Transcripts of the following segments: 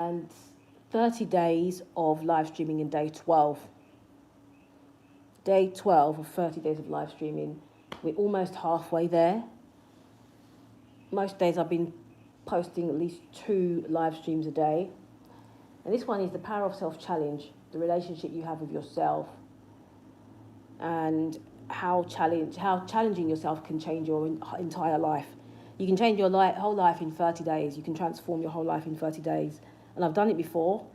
and 30 days of live streaming in day 12. Day 12 of 30 days of live streaming. We're almost halfway there. Most days I've been posting at least 2 live streams a day. And this one is the power of self-challenge, the relationship you have with yourself, and how challenging yourself can change your entire life. You can change your whole life in 30 days. You can transform your whole life in 30 days. And I've done it before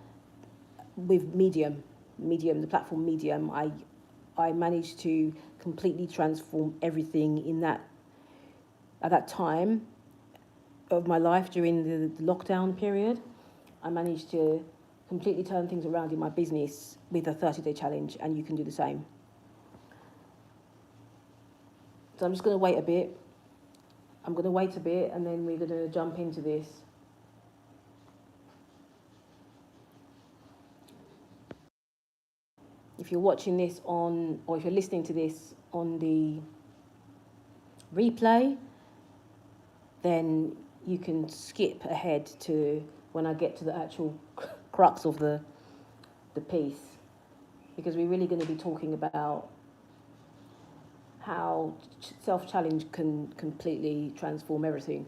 with Medium, the platform Medium. I managed to completely transform everything in at that time of my life during the lockdown period. I managed to completely turn things around in my business with a 30-day challenge, and you can do the same. So I'm just going to wait a bit. And then we're going to jump into this. If you're watching this or if you're listening to this on the replay, then you can skip ahead to when I get to the actual crux of the piece, because we're really going to be talking about how self-challenge can completely transform everything,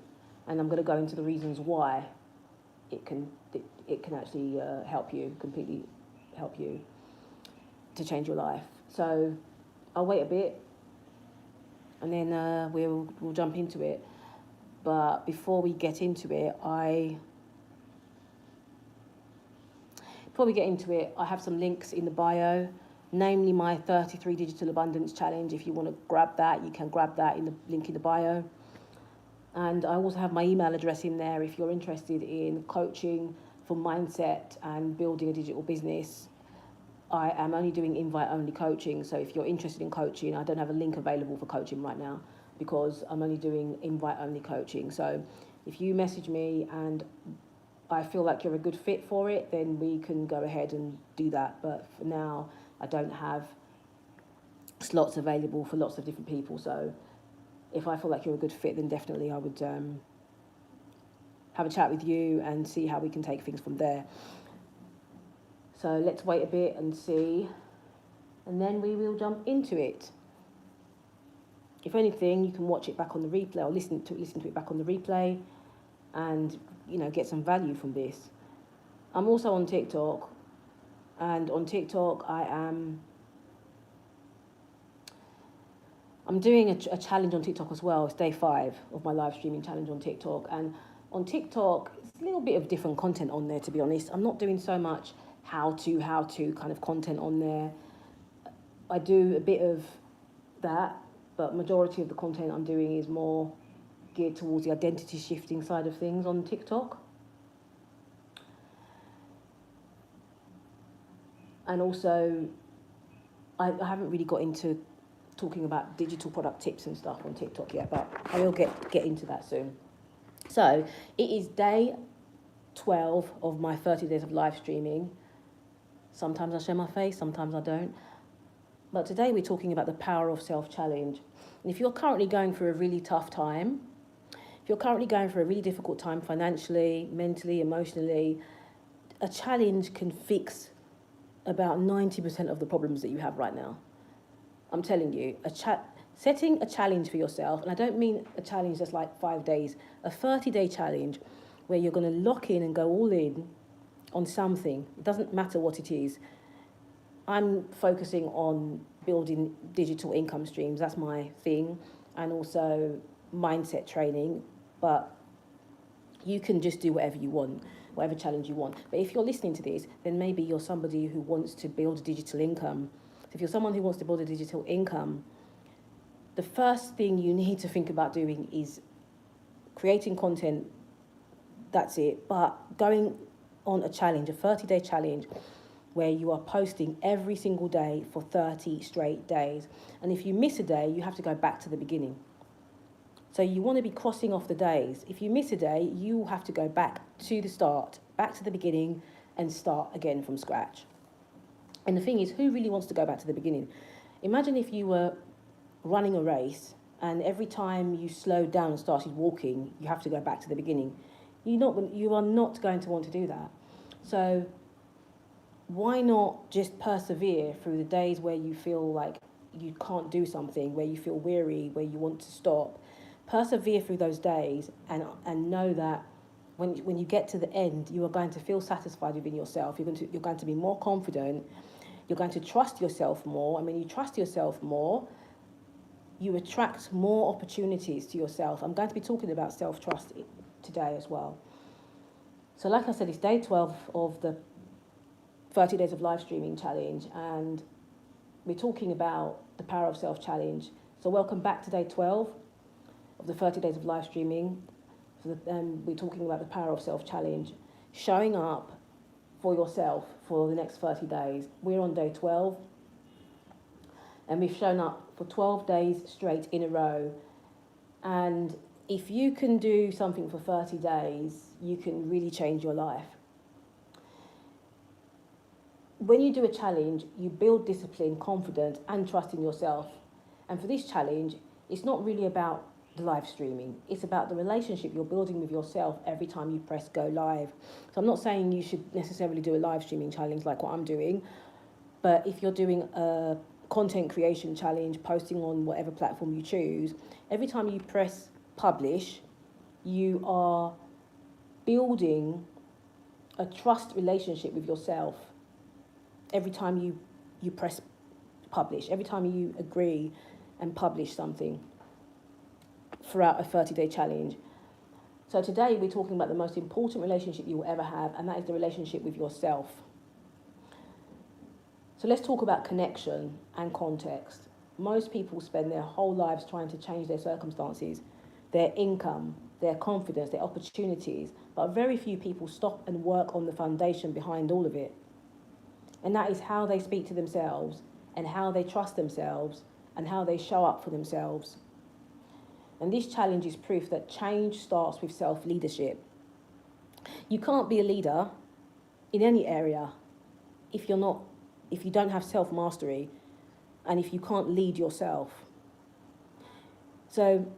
and I'm going to go into the reasons why it can actually completely help you to change your life. So I'll wait a bit, and then we'll jump into it. But before we get into it, I have some links in the bio, namely my 33 Digital Abundance Challenge. If you want to grab that, you can grab that in the link in the bio. And I also have my email address in there if you're interested in coaching for mindset and building a digital business. I am only doing invite-only coaching, so if you're interested in coaching, I don't have a link available for coaching right now because I'm only doing invite-only coaching. So if you message me and I feel like you're a good fit for it, then we can go ahead and do that. But for now, I don't have slots available for lots of different people. So if I feel like you're a good fit, then definitely I would have a chat with you and see how we can take things from there. So let's wait a bit and see, and then we will jump into it. If anything, you can watch it back on the replay or listen to it back on the replay, and get some value from this. I'm also on TikTok, and on TikTok I'm doing a challenge on TikTok as well. It's day 5 of my live streaming challenge on TikTok, and on TikTok it's a little bit of different content on there, to be honest. I'm not doing so much how to kind of content on there. I do a bit of that, but majority of the content I'm doing is more geared towards the identity shifting side of things on TikTok. And also, I haven't really got into talking about digital product tips and stuff on TikTok yet, but I will get into that soon. So it is day 12 of my 30 days of live streaming. Sometimes I show my face, sometimes I don't. But today we're talking about the power of self-challenge. And if you're currently going through a really tough time, if you're currently going through a really difficult time financially, mentally, emotionally, a challenge can fix about 90% of the problems that you have right now. I'm telling you, setting a challenge for yourself, and I don't mean a challenge just like 5 days, a 30-day challenge where you're going to lock in and go all in on something. It doesn't matter what it is. I'm focusing on building digital income streams. That's my thing. And also mindset training. But you can just do whatever you want, whatever challenge you want. But if you're listening to this, then maybe you're somebody who wants to build digital income. So if you're someone who wants to build a digital income, the first thing you need to think about doing is creating content. That's it. But going on a challenge, a 30-day challenge, where you are posting every single day for 30 straight days. And if you miss a day, you have to go back to the beginning. So you want to be crossing off the days. If you miss a day, you have to go back to the start, back to the beginning, and start again from scratch. And the thing is, who really wants to go back to the beginning? Imagine if you were running a race, and every time you slowed down and started walking, you have to go back to the beginning. You are not going to want to do that. So why not just persevere through the days where you feel like you can't do something, where you feel weary, where you want to stop? Persevere through those days and know that when you get to the end, you are going to feel satisfied within yourself. You're going to be more confident. You're going to trust yourself more. And when you trust yourself more, you attract more opportunities to yourself. I'm going to be talking about self-trust today as well. So like I said, it's day 12 of the 30 days of live streaming challenge, and we're talking about the power of self-challenge. So welcome back to day 12 of the 30 days of live streaming. We're talking about the power of self-challenge, showing up for yourself for the next 30 days. We're on day 12, and we've shown up for 12 days straight in a row. And if you can do something for 30 days, you can really change your life. When you do a challenge, you build discipline, confidence, and trust in yourself. And for this challenge, it's not really about the live streaming. It's about the relationship you're building with yourself every time you press go live. So I'm not saying you should necessarily do a live streaming challenge like what I'm doing, but if you're doing a content creation challenge, posting on whatever platform you choose, every time you press publish, you are building a trust relationship with yourself. Every time you press publish, every time you agree and publish something throughout a 30-day challenge. So today we're talking about the most important relationship you will ever have, and that is the relationship with yourself. So let's talk about connection and context. Most people spend their whole lives trying to change their circumstances, their income, their confidence, their opportunities, but very few people stop and work on the foundation behind all of it. And that is how they speak to themselves, and how they trust themselves, and how they show up for themselves. And this challenge is proof that change starts with self-leadership. You can't be a leader in any area if you don't have self-mastery, and if you can't lead yourself. So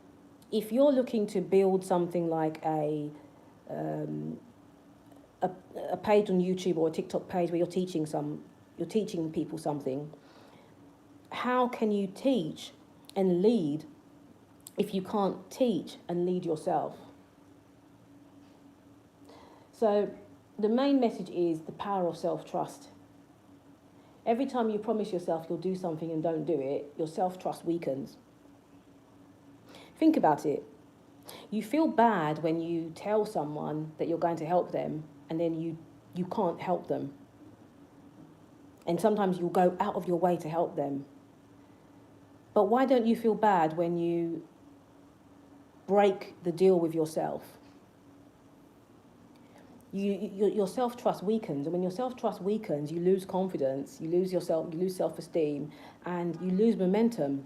if you're looking to build something like a page on YouTube or a TikTok page where you're teaching people something, how can you teach and lead if you can't teach and lead yourself? So the main message is the power of self-trust. Every time you promise yourself you'll do something and don't do it, your self-trust weakens. Think about it. You feel bad when you tell someone that you're going to help them and then you can't help them. And sometimes you'll go out of your way to help them. But why don't you feel bad when you break the deal with yourself? Your self-trust weakens, and when your self-trust weakens, you lose confidence, you lose self-esteem, and you lose momentum.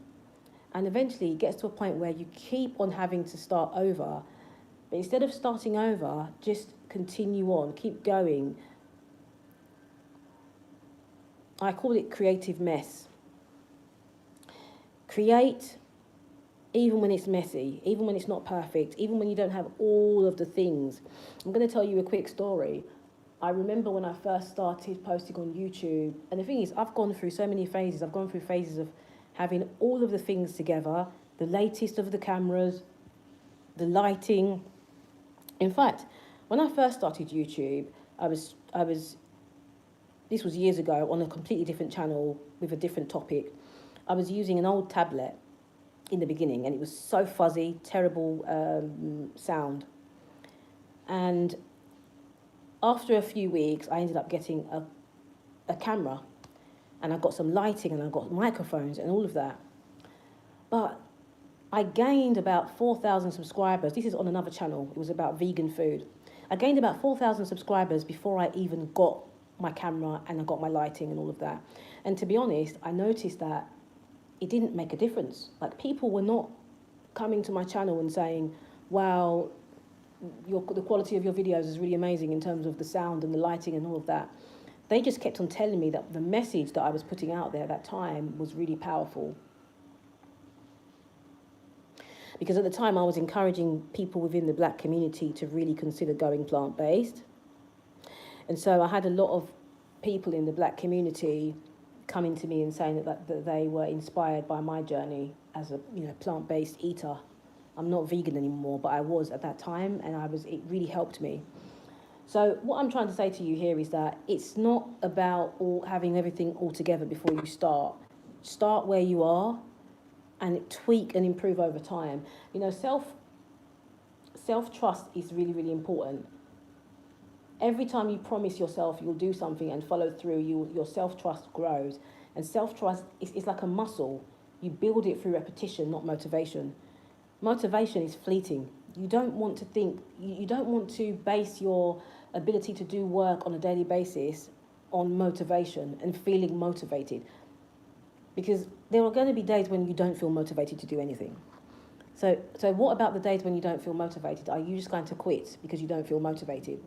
And eventually it gets to a point where you keep on having to start over. But instead of starting over, just continue on, keep going. I call it creative mess. Create even when it's messy, even when it's not perfect, even when you don't have all of the things. I'm going to tell you a quick story. I remember when I first started posting on YouTube, and the thing is, I've gone through so many phases. I've gone through phases of having all of the things together, the latest of the cameras, the lighting. In fact, when I first started YouTube, this was years ago, on a completely different channel with a different topic. I was using an old tablet in the beginning, and it was so fuzzy, terrible sound. And after a few weeks, I ended up getting a camera, and I got some lighting, and I got microphones and all of that. But I gained about 4,000 subscribers. This is on another channel. It was about vegan food. I gained about 4,000 subscribers before I even got my camera and I got my lighting and all of that. And to be honest, I noticed that it didn't make a difference. Like, people were not coming to my channel and saying, wow, the quality of your videos is really amazing in terms of the sound and the lighting and all of that. They just kept on telling me that the message that I was putting out there at that time was really powerful. Because at the time I was encouraging people within the black community to really consider going plant-based. And so I had a lot of people in the black community coming to me and saying that they were inspired by my journey as a plant-based eater. I'm not vegan anymore, but I was at that time, and it really helped me. So what I'm trying to say to you here is that it's not about having everything all together before you start. Start where you are and tweak and improve over time. Self-trust is really, really important. Every time you promise yourself you'll do something and follow through, your self-trust grows. And self-trust is like a muscle. You build it through repetition, not motivation. Motivation is fleeting. You don't want to base your ability to do work on a daily basis on motivation and feeling motivated. Because there are going to be days when you don't feel motivated to do anything. So what about the days when you don't feel motivated? Are you just going to quit because you don't feel motivated?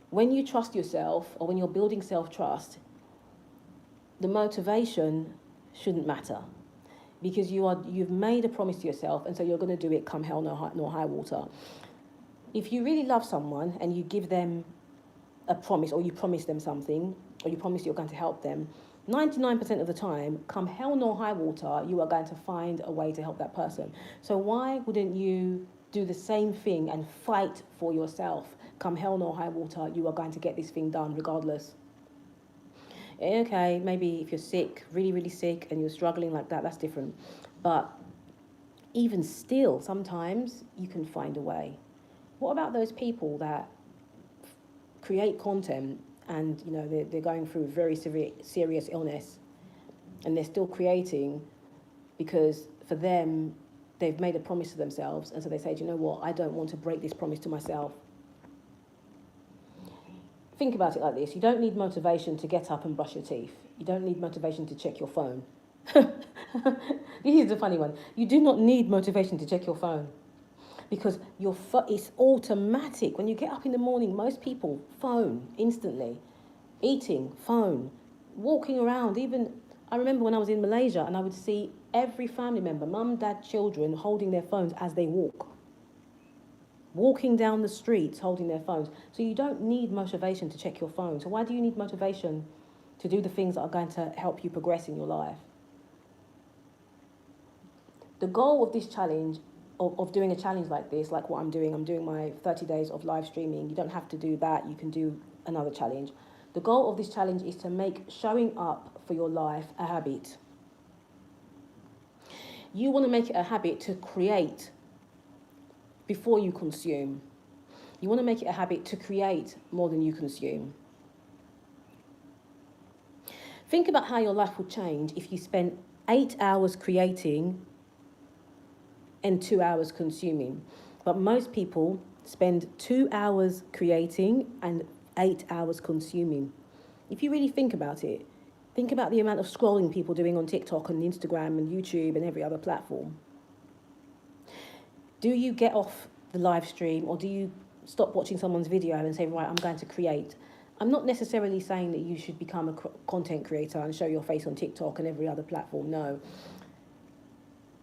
When you trust yourself, or when you're building self-trust, the motivation shouldn't matter, because you've made a promise to yourself, and so you're going to do it come hell nor high water. If you really love someone and you give them a promise, or you promise them something, or you promise you're going to help them, 99% of the time, come hell nor high water, you are going to find a way to help that person. So why wouldn't you do the same thing and fight for yourself? Come hell nor high water, you are going to get this thing done regardless. Okay, maybe if you're sick, really, really sick, and you're struggling like that, that's different. But even still, sometimes you can find a way. What about those people that create content and they're going through very serious illness, and they're still creating because for them they've made a promise to themselves, and so they say, do you know what, I don't want to break this promise to myself. Think about it like this. You don't need motivation to get up and brush your teeth. You don't need motivation to check your phone. This is the funny one. You do not need motivation to check your phone, because it's automatic. When you get up in the morning, most people, phone, instantly. Eating, phone. Walking around, even, I remember when I was in Malaysia and I would see every family member, mum, dad, children, holding their phones as they walk. Walking down the streets holding their phones. So you don't need motivation to check your phone. So why do you need motivation to do the things that are going to help you progress in your life? The goal of this challenge, of doing a challenge like this, like what I'm doing my 30 days of live streaming. You don't have to do that. You can do another challenge. The goal of this challenge is to make showing up for your life a habit. You want to make it a habit to create before you consume. You want to make it a habit to create more than you consume. Think about how your life would change if you spent 8 hours creating and 2 hours consuming. But most people spend 2 hours creating and 8 hours consuming. If you really think about it, think about the amount of scrolling people doing on TikTok and Instagram and YouTube and every other platform. Do you get off the live stream, or do you stop watching someone's video and say, right, I'm going to create? I'm not necessarily saying that you should become a content creator and show your face on TikTok and every other platform, no.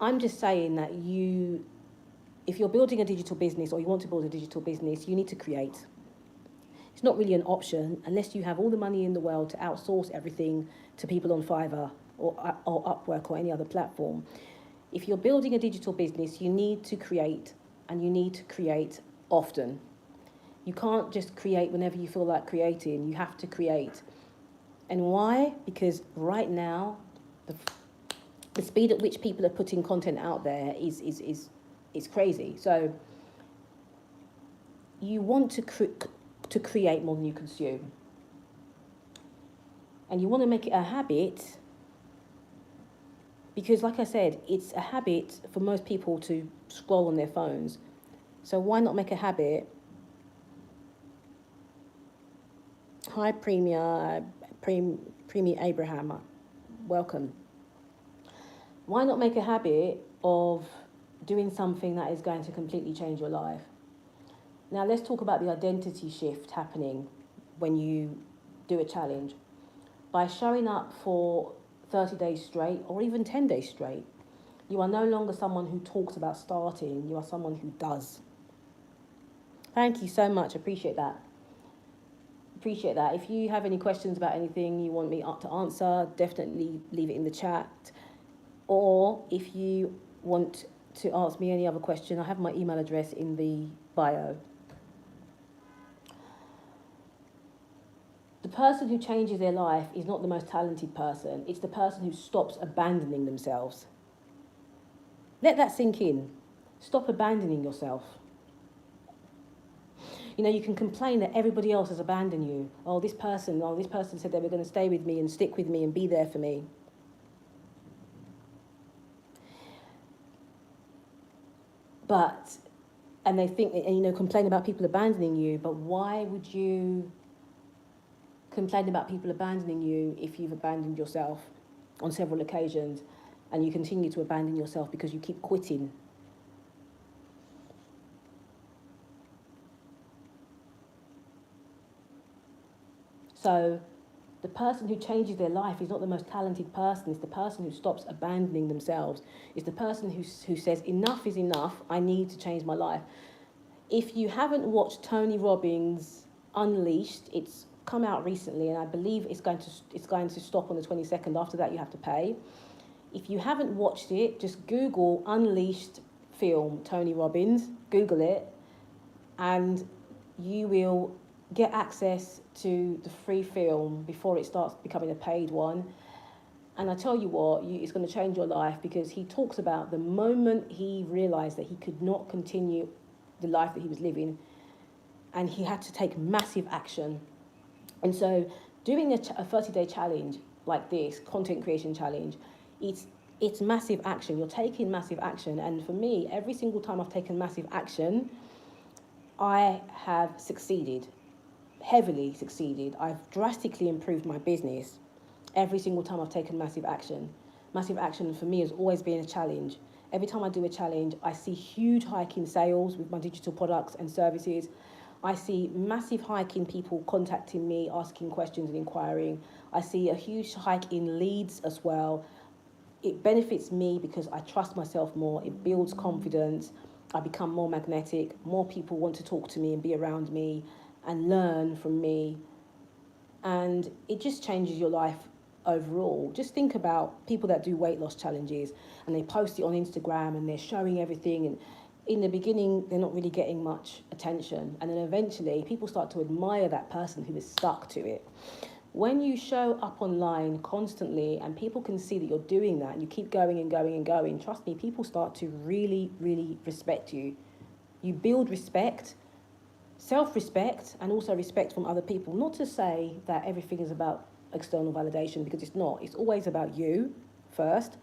I'm just saying that if you're building a digital business, or you want to build a digital business, you need to create. It's not really an option unless you have all the money in the world to outsource everything to people on Fiverr or Upwork or any other platform. If you're building a digital business, you need to create, and you need to create often. You can't just create whenever you feel like creating. You have to create. And why? Because right now, the speed at which people are putting content out there is crazy. So you want to create more than you consume. And you want to make it a habit, because like I said, it's a habit for most people to scroll on their phones. So why not make a habit? Hi, Premier Abraham, welcome. Why not make a habit of doing something that is going to completely change your life? Now let's talk about the identity shift happening when you do a challenge. By showing up for 30 days straight, or even 10 days straight, you are no longer someone who talks about starting, you are someone who does. Thank you so much, appreciate that. appreciate that. If you have any questions about anything you want me up to answer, definitely leave it in the chat. Or if you want to ask me any other question, I have my email address in the bio. The person who changes their life is not the most talented person. It's the person who stops abandoning themselves. Let that sink in. Stop abandoning yourself. You know, you can complain that everybody else has abandoned you. Oh, this person said they were going to stay with me and stick with me and be there for me. And they think, and you know, complain about people abandoning you, but why would you complain about people abandoning you if you've abandoned yourself on several occasions and you continue to abandon yourself because you keep quitting? So the person who changes their life is not the most talented person. It's the person who stops abandoning themselves. It's the person who says, enough is enough, I need to change my life. If you haven't watched Tony Robbins' Unleashed, it's come out recently, and I believe it's going to stop on the 22nd. After that, you have to pay. If you haven't watched it, just Google Unleashed film, Tony Robbins, Google it, and you will get access to the free film before it starts becoming a paid one. And I tell you what, it's going to change your life, because he talks about the moment he realised that he could not continue the life that he was living, and he had to take massive action. And so doing a 30-day challenge like this, content creation challenge, it's massive action. You're taking massive action. And for me, every single time I've taken massive action, I have succeeded, heavily succeeded. I've drastically improved my business every single time I've taken massive action. Massive action for me has always been a challenge. Every time I do a challenge, I see huge hike in sales with my digital products and services. I see massive hike in people contacting me, asking questions and inquiring. I see a huge hike in leads as well. It benefits me because I trust myself more. It builds confidence. I become more magnetic. More people want to talk to me and be around me and learn from me. And it just changes your life overall. Just think about people that do weight loss challenges and they post it on Instagram and they're showing everything, and in the beginning they're not really getting much attention, and then eventually people start to admire that person who is stuck to it. When you show up online constantly and people can see that you're doing that and you keep going and going and going, trust me, people start to really, really respect you. You build respect, self-respect, and also respect from other people. Not to say that everything is about external validation, because it's not. It's always about you first.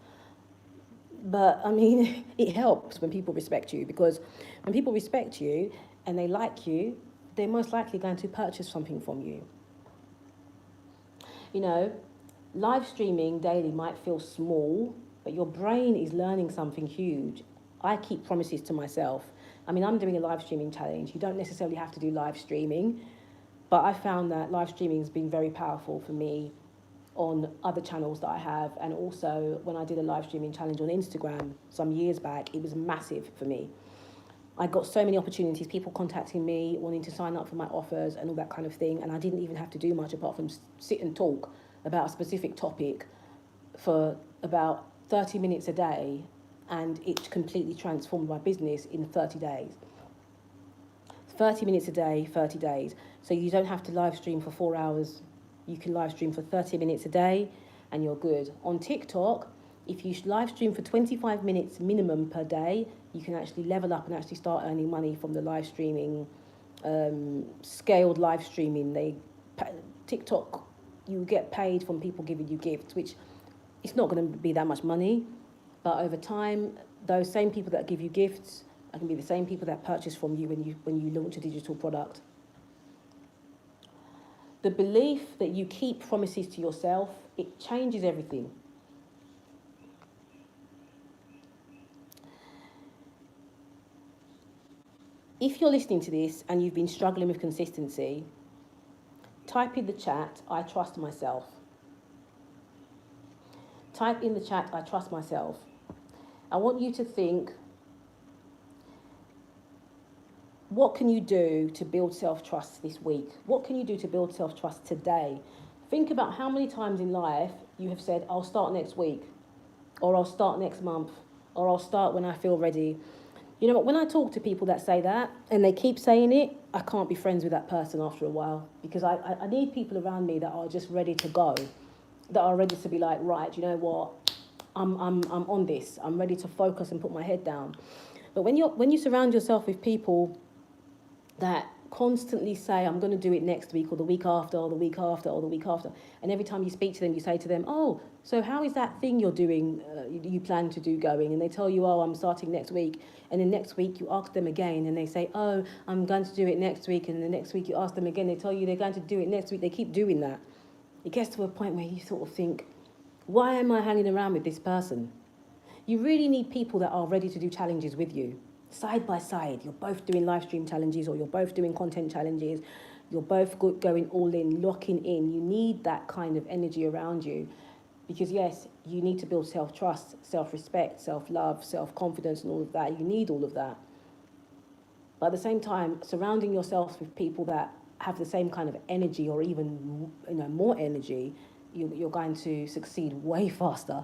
But I mean, it helps when people respect you, because when people respect you and they like you, they're most likely going to purchase something from you. You know, live streaming daily might feel small, but your brain is learning something huge. I keep promises to myself. I mean, I'm doing a live streaming challenge. You don't necessarily have to do live streaming, but I found that live streaming has been very powerful for me on other channels that I have. And also when I did a live streaming challenge on Instagram some years back, it was massive for me. I got so many opportunities, people contacting me, wanting to sign up for my offers and all that kind of thing. And I didn't even have to do much apart from sit and talk about a specific topic for about 30 minutes a day. And it completely transformed my business in 30 days. 30 minutes a day, 30 days. So you don't have to live stream for 4 hours. You can live stream for 30 minutes a day and you're good. On TikTok, if you live stream for 25 minutes minimum per day, you can actually level up and actually start earning money from the live streaming, scaled live streaming. TikTok, you get paid from people giving you gifts, which it's not going to be that much money, but over time, those same people that give you gifts are going to be the same people that purchase from you when you launch a digital product. The belief that you keep promises to yourself, it changes everything. If you're listening to this and you've been struggling with consistency, type in the chat, I trust myself. Type in the chat, I trust myself. I want you to think, what can you do to build self-trust this week? What can you do to build self-trust today? Think about how many times in life you have said, I'll start next week, or I'll start next month, or I'll start when I feel ready. You know what, when I talk to people that say that, and they keep saying it, I can't be friends with that person after a while, because I need people around me that are just ready to go, that are ready to be like, right, you know what, I'm on this. I'm ready to focus and put my head down. But when you surround yourself with people that constantly say, I'm going to do it next week or the week after or the week after or the week after, and every time you speak to them, you say to them, oh, so how is that thing you're doing, you plan to do going? And they tell you, oh, I'm starting next week. And then next week you ask them again and they say, oh, I'm going to do it next week. And the next week you ask them again, they tell you they're going to do it next week. They keep doing that. It gets to a point where you sort of think, why am I hanging around with this person? You really need people that are ready to do challenges with you. Side by side, you're both doing live stream challenges, or you're both doing content challenges, you're both going all in, locking in. You need that kind of energy around you, because yes, you need to build self-trust, self-respect, self-love, self-confidence, and all of that. You need all of that. But at the same time, surrounding yourself with people that have the same kind of energy, or even more energy, you're going to succeed way faster,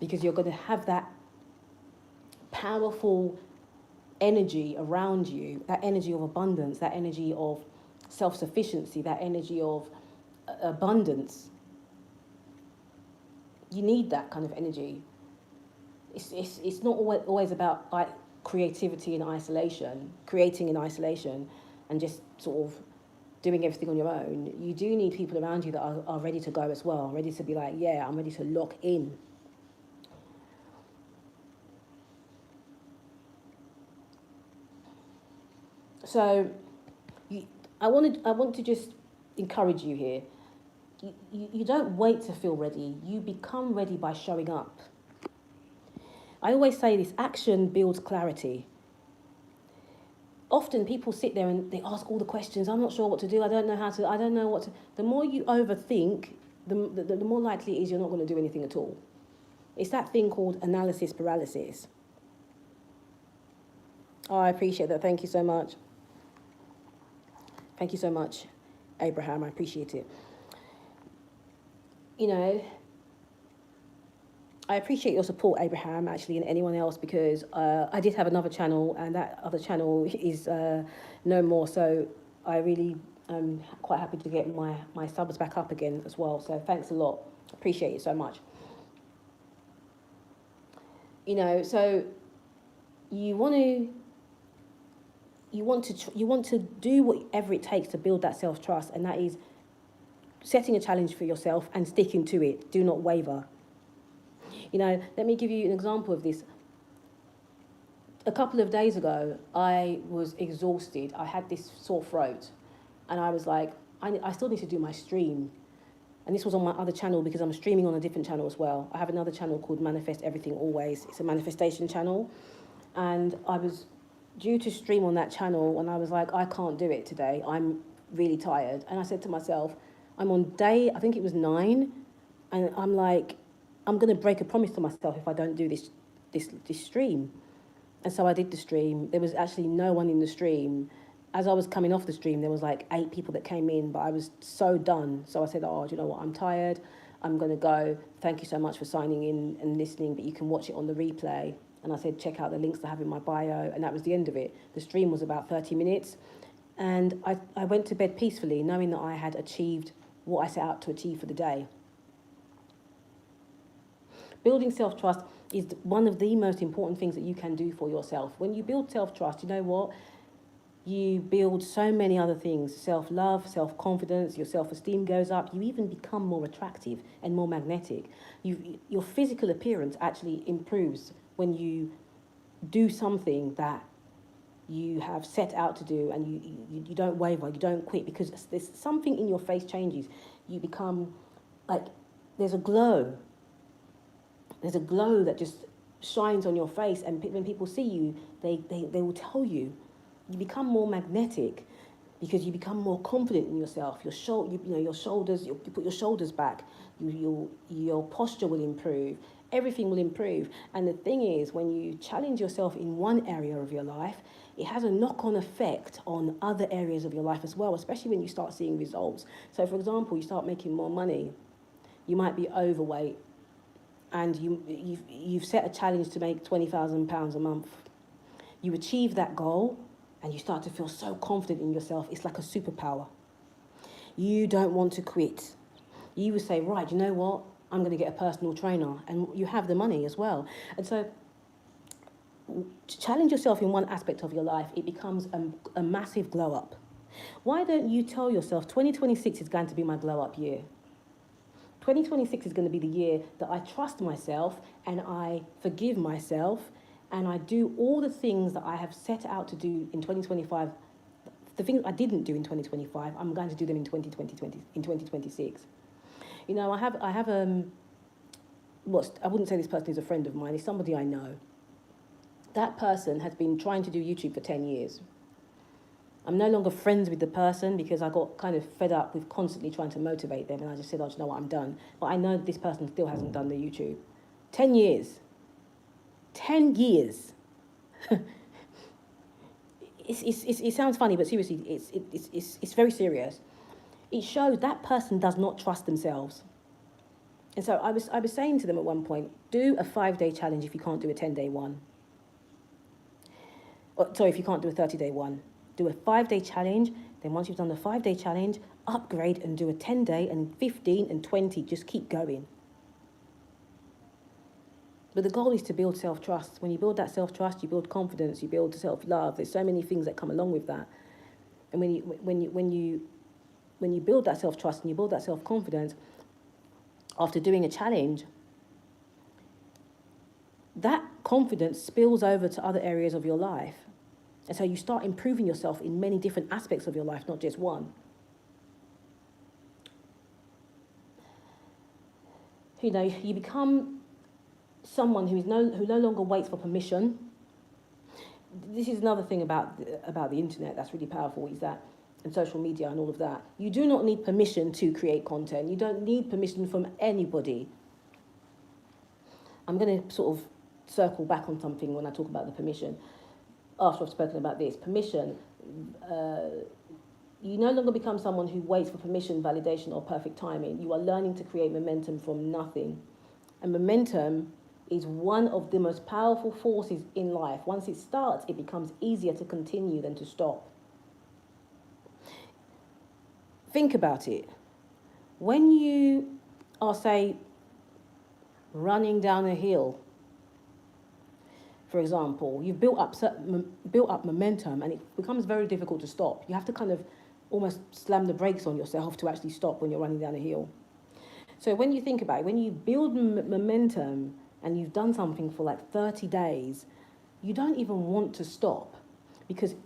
because you're going to have that powerful energy around you, that energy of abundance, that energy of self-sufficiency, that energy of abundance. You need that kind of energy. It's not always about creativity in isolation, creating in isolation, and just sort of doing everything on your own. You do need people around you that are ready to go as well, ready to be like, yeah, I'm ready to lock in. So I want to just encourage you here. You don't wait to feel ready. You become ready by showing up. I always say this: action builds clarity. Often people sit there and they ask all the questions. I'm not sure what to do. I don't know how to. I don't know what to. The more you overthink, the more likely it is you're not going to do anything at all. It's that thing called analysis paralysis. Oh, I appreciate that. Thank you so much. Thank you so much, Abraham. I appreciate it. You know, I appreciate your support, Abraham, actually, and anyone else, because I did have another channel, and that other channel is no more. So I really am quite happy to get my subs back up again as well. So thanks a lot. Appreciate it so much. You know, so you want to do whatever it takes to build that self-trust, and that is setting a challenge for yourself and sticking to it. Do not waver. You know, let me give you an example of this. A couple of days ago, I was exhausted. I had this sore throat, and I was like, I still need to do my stream. And this was on my other channel, because I'm streaming on a different channel as well. I have another channel called Manifest Everything Always. It's a manifestation channel. And I was due to stream on that channel, and I was like, I can't do it today. I'm really tired. And I said to myself, I'm on day, I think it was 9, and I'm like, I'm going to break a promise to myself if I don't do this stream. And so I did the stream. There was actually no one in the stream. As I was coming off the stream, there was like 8 people that came in, but I was so done. So I said, oh, do you know what? I'm tired. I'm going to go. Thank you so much for signing in and listening, but you can watch it on the replay. And I said, check out the links I have in my bio. And that was the end of it. The stream was about 30 minutes. And I went to bed peacefully, knowing that I had achieved what I set out to achieve for the day. Building self-trust is one of the most important things that you can do for yourself. When you build self-trust, you know what? You build so many other things. Self-love, self-confidence, your self-esteem goes up. You even become more attractive and more magnetic. Your physical appearance actually improves when you do something that you have set out to do, and you don't waver, you don't quit, because there's something in your face changes. You become like, there's a glow. There's a glow that just shines on your face, and when people see you, they will tell you. You become more magnetic because you become more confident in yourself. Your shoulders, you put your shoulders back. Your posture will improve. Everything will improve. And the thing is, when you challenge yourself in one area of your life, it has a knock-on effect on other areas of your life as well, especially when you start seeing results. So, for example, you start making more money. You might be overweight, and you've set a challenge to make £20,000 a month. You achieve that goal, and you start to feel so confident in yourself. It's like a superpower. You don't want to quit. You would say, right, you know what? I'm going to get a personal trainer, and you have the money as well. And so to challenge yourself in one aspect of your life, it becomes a massive glow up. Why don't you tell yourself 2026 is going to be my glow up year? 2026 is going to be the year that I trust myself and I forgive myself and I do all the things that I have set out to do in 2025. The things I didn't do in 2025, I'm going to do them in 2026. You know, I have I wouldn't say this person is a friend of mine, it's somebody I know. That person has been trying to do YouTube for 10 years. I'm no longer friends with the person because I got kind of fed up with constantly trying to motivate them, and I just said, oh, you know what, I'm done. But I know this person still hasn't done the YouTube. 10 years. 10 years. It sounds funny, but seriously, it's very serious. It shows that person does not trust themselves. And so I was saying to them at one point, do a 5-day challenge if you can't do a 10-day one. If you can't do a 30-day one. Do a 5-day challenge. Then once you've done the 5-day challenge, upgrade and do a 10-day and 15 and 20. Just keep going. But the goal is to build self-trust. When you build that self-trust, you build confidence, you build self-love. There's so many things that come along with that. And when you build that self-trust and you build that self-confidence, after doing a challenge, that confidence spills over to other areas of your life. And so you start improving yourself in many different aspects of your life, not just one. You know, you become someone who no longer waits for permission. This is another thing about the internet that's really powerful, is that, and social media and all of that. You do not need permission to create content. You don't need permission from anybody. I'm going to sort of circle back on something when I talk about the permission. After I've spoken about this, permission, you no longer become someone who waits for permission, validation, or perfect timing. You are learning to create momentum from nothing. And momentum is one of the most powerful forces in life. Once it starts, it becomes easier to continue than to stop. Think about it. When you are, say, running down a hill, for example, you've built up momentum, and it becomes very difficult to stop. You have to kind of almost slam the brakes on yourself to actually stop when you're running down a hill. So when you think about it, when you build momentum and you've done something for like 30 days, you don't even want to stop, because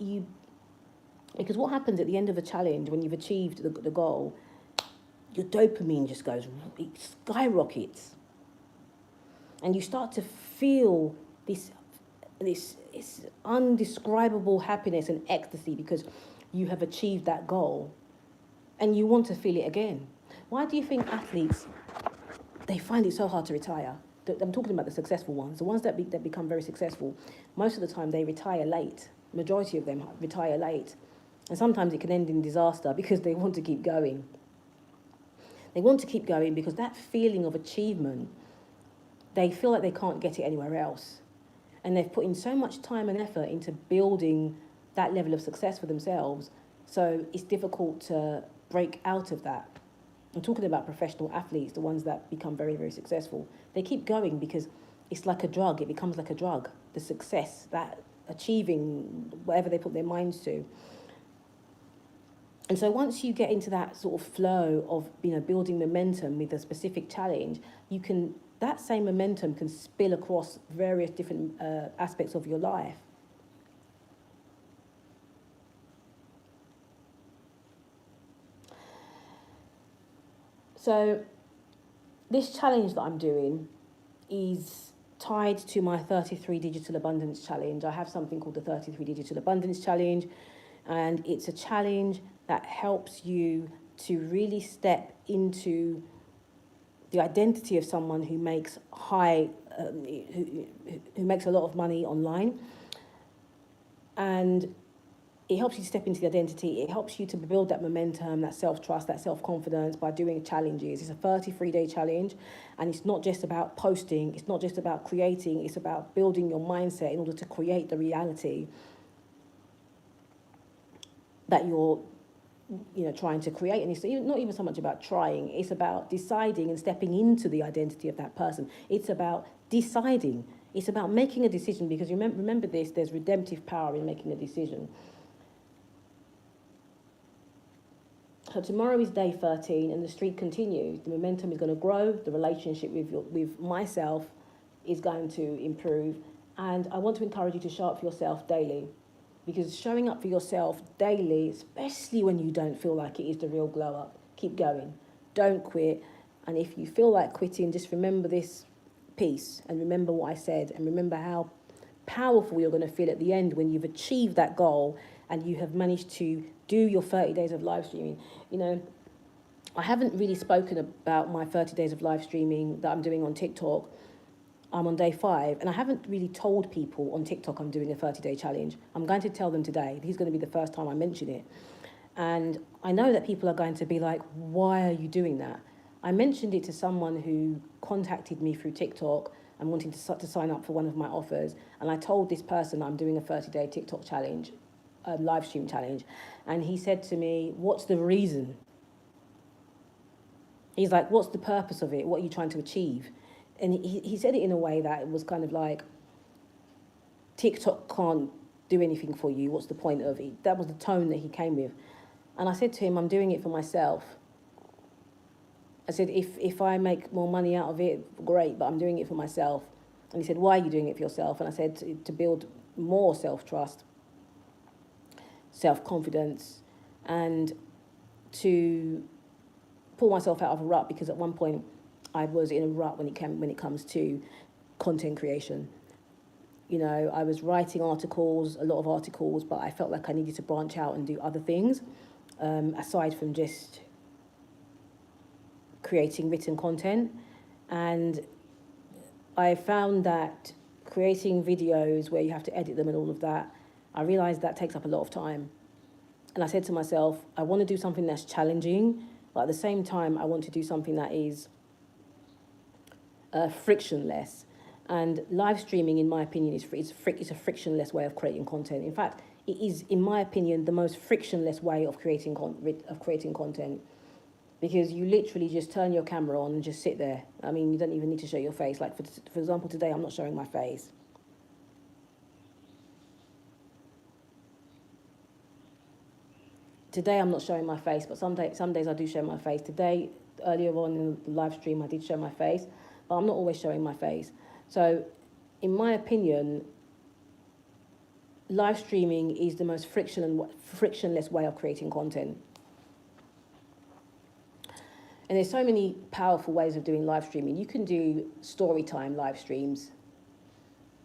what happens at the end of a challenge when you've achieved the goal, your dopamine just goes, it skyrockets, and you start to feel this undescribable happiness and ecstasy because you have achieved that goal, and you want to feel it again. Why do you think athletes, they find it so hard to retire? I'm talking about the successful ones, the ones that become very successful. Most of the time they retire late. Majority of them retire late. And sometimes it can end in disaster because they want to keep going. They want to keep going because that feeling of achievement, they feel like they can't get it anywhere else. And they've put in so much time and effort into building that level of success for themselves, so it's difficult to break out of that. I'm talking about professional athletes, the ones that become very, very successful. They keep going because it's like a drug. It becomes like a drug, the success, that achieving whatever they put their minds to. And so once you get into that sort of flow of, you know, building momentum with a specific challenge, that same momentum can spill across various different aspects of your life. So this challenge that I'm doing is tied to my 33 Digital Abundance Challenge. I have something called the 33 Digital Abundance Challenge, and it's a challenge that helps you to really step into the identity of someone who makes who makes a lot of money online. And it helps you to step into the identity. It helps you to build that momentum, that self-trust, that self-confidence by doing challenges. It's a 33-day challenge, and it's not just about posting. It's not just about creating. It's about building your mindset in order to create the reality that you're trying to create. And it's not even so much about trying. It's about deciding and stepping into the identity of that person. It's about deciding. It's about making a decision, because remember this, there's redemptive power in making a decision. So tomorrow is day 13, and the streak continues. The momentum is going to grow. The relationship with myself is going to improve. And I want to encourage you to show up for yourself daily, because showing up for yourself daily, especially when you don't feel like it is the real glow up, keep going. Don't quit. And if you feel like quitting, just remember this piece, and remember what I said, and remember how powerful you're going to feel at the end when you've achieved that goal and you have managed to do your 30 days of live streaming. I haven't really spoken about my 30 days of live streaming that I'm doing on TikTok. I'm on day 5, and I haven't really told people on TikTok I'm doing a 30-day challenge. I'm going to tell them today. This is going to be the first time I mention it. And I know that people are going to be like, why are you doing that? I mentioned it to someone who contacted me through TikTok and wanting to sign up for one of my offers. And I told this person I'm doing a 30-day TikTok challenge, live stream challenge. And he said to me, what's the reason? He's like, what's the purpose of it? What are you trying to achieve? And he said it in a way that it was kind of like, TikTok can't do anything for you. What's the point of it? That was the tone that he came with. And I said to him, I'm doing it for myself. I said, if I make more money out of it, great, but I'm doing it for myself. And he said, why are you doing it for yourself? And I said, to build more self-trust, self-confidence, and to pull myself out of a rut, because at one point I was in a rut when it comes to content creation. I was writing articles, a lot of articles, but I felt like I needed to branch out and do other things, aside from just creating written content. And I found that creating videos where you have to edit them and all of that, I realized that takes up a lot of time. And I said to myself, I want to do something that's challenging, but at the same time, I want to do something that is frictionless. And live streaming, in my opinion, is a frictionless way of creating content. In fact, it is, in my opinion, the most frictionless way of creating content, because you literally just turn your camera on and just sit there. I mean, you don't even need to show your face. Like, for example, today I'm not showing my face. Today I'm not showing my face, but some days I do show my face. Today, earlier on in the live stream, I did show my face, but I'm not always showing my face. So, in my opinion, live streaming is the most frictionless way of creating content. And there's so many powerful ways of doing live streaming. You can do story time live streams,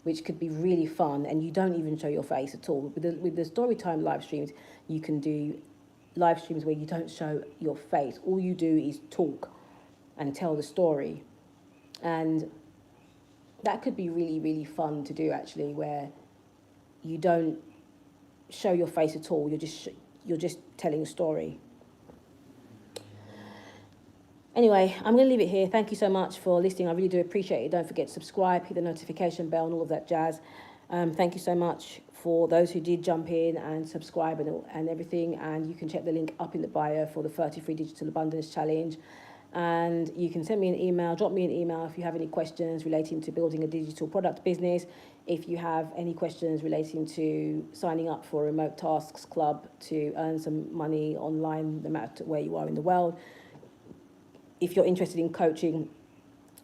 which could be really fun, and you don't even show your face at all. With the story time live streams, you can do live streams where you don't show your face. All you do is talk and tell the story. And that could be really, really fun to do, actually, where you don't show your face at all. You're just telling a story. Anyway, I'm going to leave it here. Thank you so much for listening. I really do appreciate it. Don't forget to subscribe, hit the notification bell and all of that jazz. Thank you so much for those who did jump in and subscribe and everything. And you can check the link up in the bio for the 33 Digital Abundance Challenge. And you can send me an email, drop me an email if you have any questions relating to building a digital product business. If you have any questions relating to signing up for a Remote Tasks Club to earn some money online, no matter where you are in the world. If you're interested in coaching,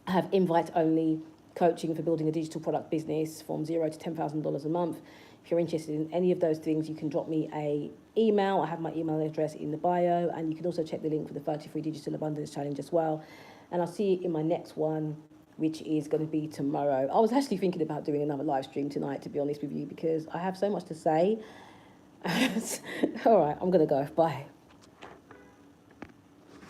I have invite-only coaching for building a digital product business from $0 to $10,000 a month. If you're interested in any of those things, you can drop me an email. I have my email address in the bio, and you can also check the link for the 33 Digital Abundance Challenge as well. And I'll see you in my next one, which is going to be tomorrow. I was actually thinking about doing another live stream tonight, to be honest with you, because I have so much to say. All right, I'm going to go. Bye.